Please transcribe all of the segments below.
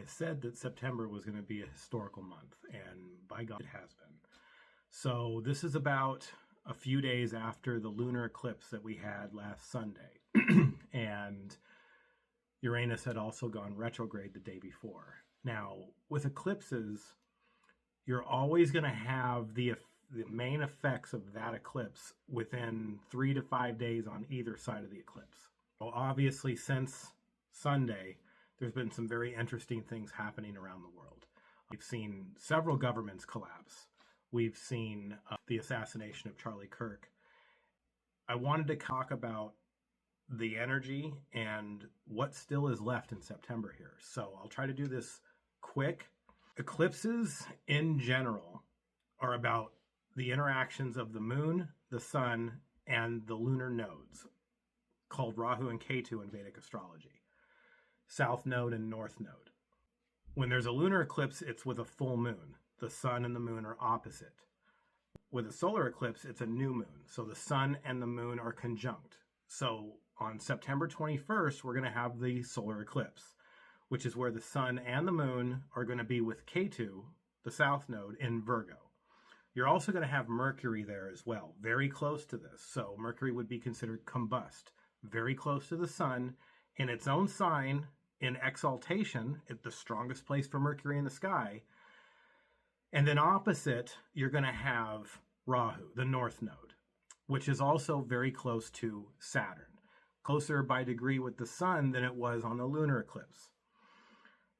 said that September was going to be a historical month, and by God, it has been. So this is about a few days after the lunar eclipse that we had last Sunday. And Uranus had also gone retrograde the day before. Now, with eclipses, you're always going to have the main effects of that eclipse within 3 to 5 days on either side of the eclipse. Well, obviously, since Sunday, there's been some very interesting things happening around the world. We've seen several governments collapse. We've seen the assassination of Charlie Kirk. I wanted to talk about the energy and what still is left in September here. So I'll try to do this quick. Eclipses in general are about the interactions of the moon, the sun, and the lunar nodes, called Rahu and Ketu in Vedic astrology, south node and north node. When there's a lunar eclipse, it's with a full moon. The sun and the moon are opposite. With a solar eclipse, it's a new moon. So the sun and the moon are conjunct. So on September 21st, we're going to have the solar eclipse, which is where the sun and the moon are going to be with Ketu, the south node, in Virgo. You're also going to have Mercury there as well, very close to this. So Mercury would be considered combust, very close to the sun, in its own sign, in exaltation, at the strongest place for Mercury in the sky. And then opposite, you're going to have Rahu, the north node, which is also very close to Saturn, closer by degree with the sun than it was on the lunar eclipse.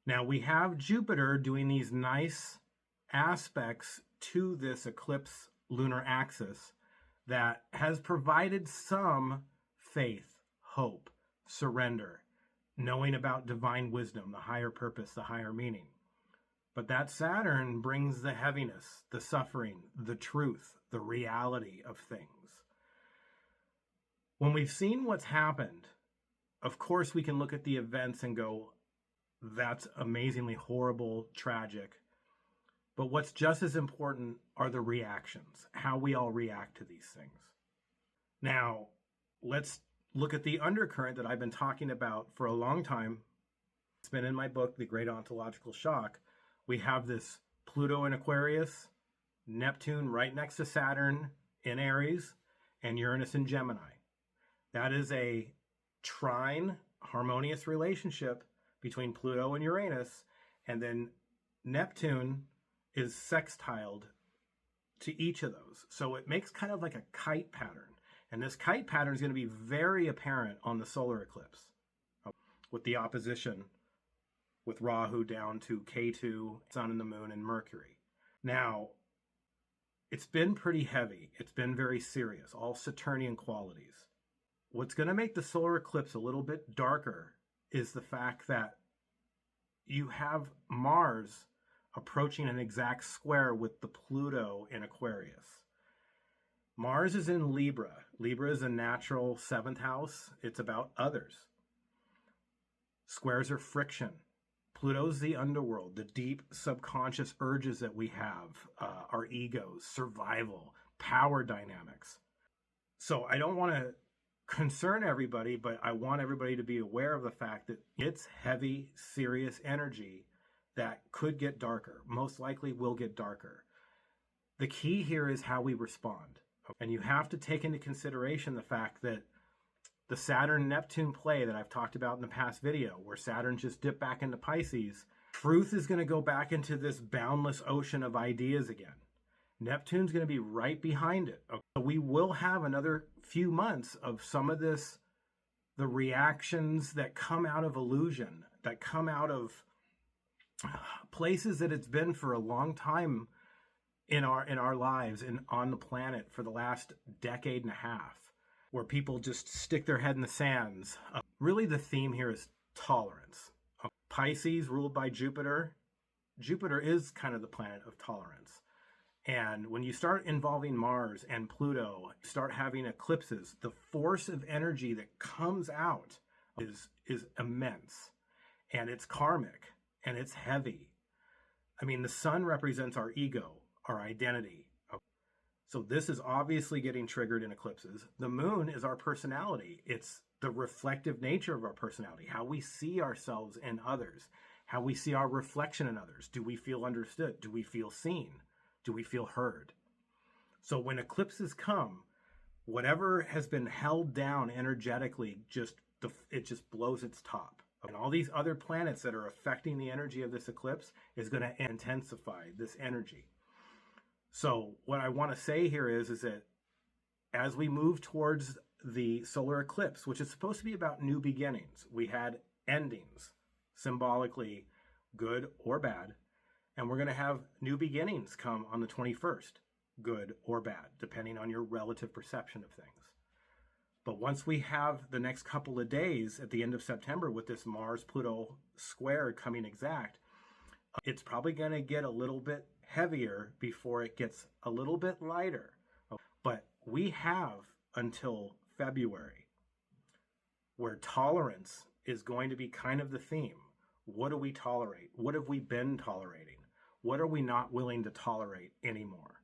Now we have Jupiter doing these nice aspects to this eclipse lunar axis that has provided some faith, hope, surrender, knowing about divine wisdom, the higher purpose, the higher meaning. But that Saturn brings the heaviness, the suffering, the truth, the reality of things. When we've seen what's happened, of course we can look at the events and go, that's amazingly horrible, tragic. But what's just as important are the reactions, how we all react to these things. Now, let's look at the undercurrent that I've been talking about for a long time. It's been in my book, The Great Ontological Shock. We have this Pluto in Aquarius, Neptune right next to Saturn in Aries, and Uranus in Gemini. That is a trine, harmonious relationship between Pluto and Uranus, and then Neptune is sextiled to each of those. So it makes kind of like a kite pattern. And this kite pattern is going to be very apparent on the solar eclipse with the opposition with Rahu down to Ketu, Sun and the Moon, and Mercury. Now, it's been pretty heavy. It's been very serious, all Saturnian qualities. What's going to make the solar eclipse a little bit darker is the fact that you have Mars approaching an exact square with the Pluto in Aquarius. Mars is in Libra. Libra is a natural 7th house. It's about others. Squares are friction. Pluto's the underworld, the deep subconscious urges that we have, our egos, survival, power dynamics. So I don't want to concern everybody, but I want everybody to be aware of the fact that it's heavy, serious energy that could get darker, most likely will get darker. The key here is how we respond. And you have to take into consideration the fact that the Saturn-Neptune play that I've talked about in the past video, where Saturn just dipped back into Pisces, truth is going to go back into this boundless ocean of ideas again. Neptune's going to be right behind it. So we will have another few months of some of this, the reactions that come out of illusion, that come out of places that it's been for a long time in our lives and on the planet for the last decade and a half, where people just stick their head in the sands. Really the theme here is tolerance. Pisces, ruled by Jupiter. Jupiter is kind of the planet of tolerance. And when you start involving Mars and Pluto, start having eclipses, the force of energy that comes out is immense. And it's karmic. And it's heavy. I mean, the sun represents our ego, our identity. So this is obviously getting triggered in eclipses. The moon is our personality. It's the reflective nature of our personality, how we see ourselves and others, how we see our reflection in others. Do we feel understood? Do we feel seen? Do we feel heard? So when eclipses come, whatever has been held down energetically, it just blows its top. And all these other planets that are affecting the energy of this eclipse is going to intensify this energy. So what I want to say here is that as we move towards the solar eclipse, which is supposed to be about new beginnings, we had endings, symbolically good or bad, and we're going to have new beginnings come on the 21st, good or bad, depending on your relative perception of things. But once we have the next couple of days at the end of September with this Mars-Pluto square coming exact, it's probably going to get a little bit heavier before it gets a little bit lighter. But we have until February where tolerance is going to be kind of the theme. What do we tolerate? What have we been tolerating? What are we not willing to tolerate anymore?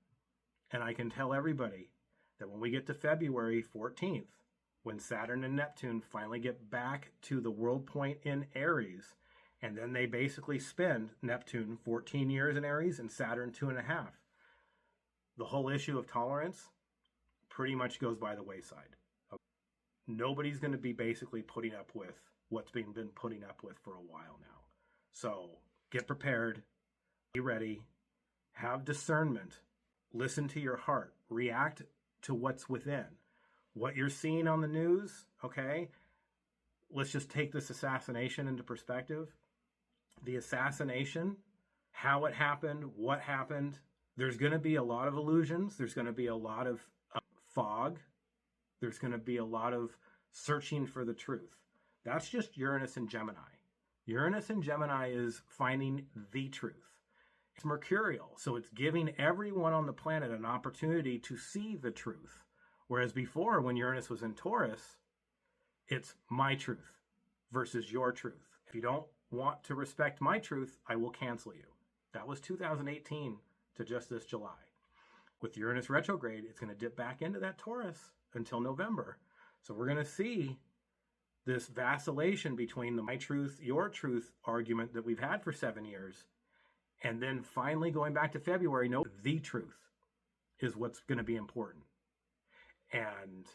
And I can tell everybody that when we get to February 14th, when Saturn and Neptune finally get back to the world point in Aries, and then they basically spend Neptune 14 years in Aries and Saturn 2.5, the whole issue of tolerance pretty much goes by the wayside. Nobody's going to be basically putting up with what's been putting up with for a while now. So get prepared, be ready, have discernment, listen to your heart, react to what's within. What you're seeing on the news, okay? Let's just take this assassination into perspective. The assassination, how it happened, what happened, there's going to be a lot of illusions. There's going to be a lot of fog. There's going to be a lot of searching for the truth. That's just Uranus and Gemini. Uranus and Gemini is finding the truth. It's mercurial, so it's giving everyone on the planet an opportunity to see the truth. Whereas before, when Uranus was in Taurus, it's my truth versus your truth. If you don't want to respect my truth, I will cancel you. That was 2018 to just this July. With Uranus retrograde, it's going to dip back into that Taurus until November. So we're going to see this vacillation between the my truth, your truth argument that we've had for 7 years, and then finally going back to February, no, the truth is what's going to be important. And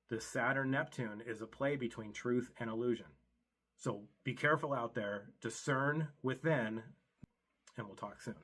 the Saturn-Neptune is a play between truth and illusion. So be careful out there, discern within, and we'll talk soon.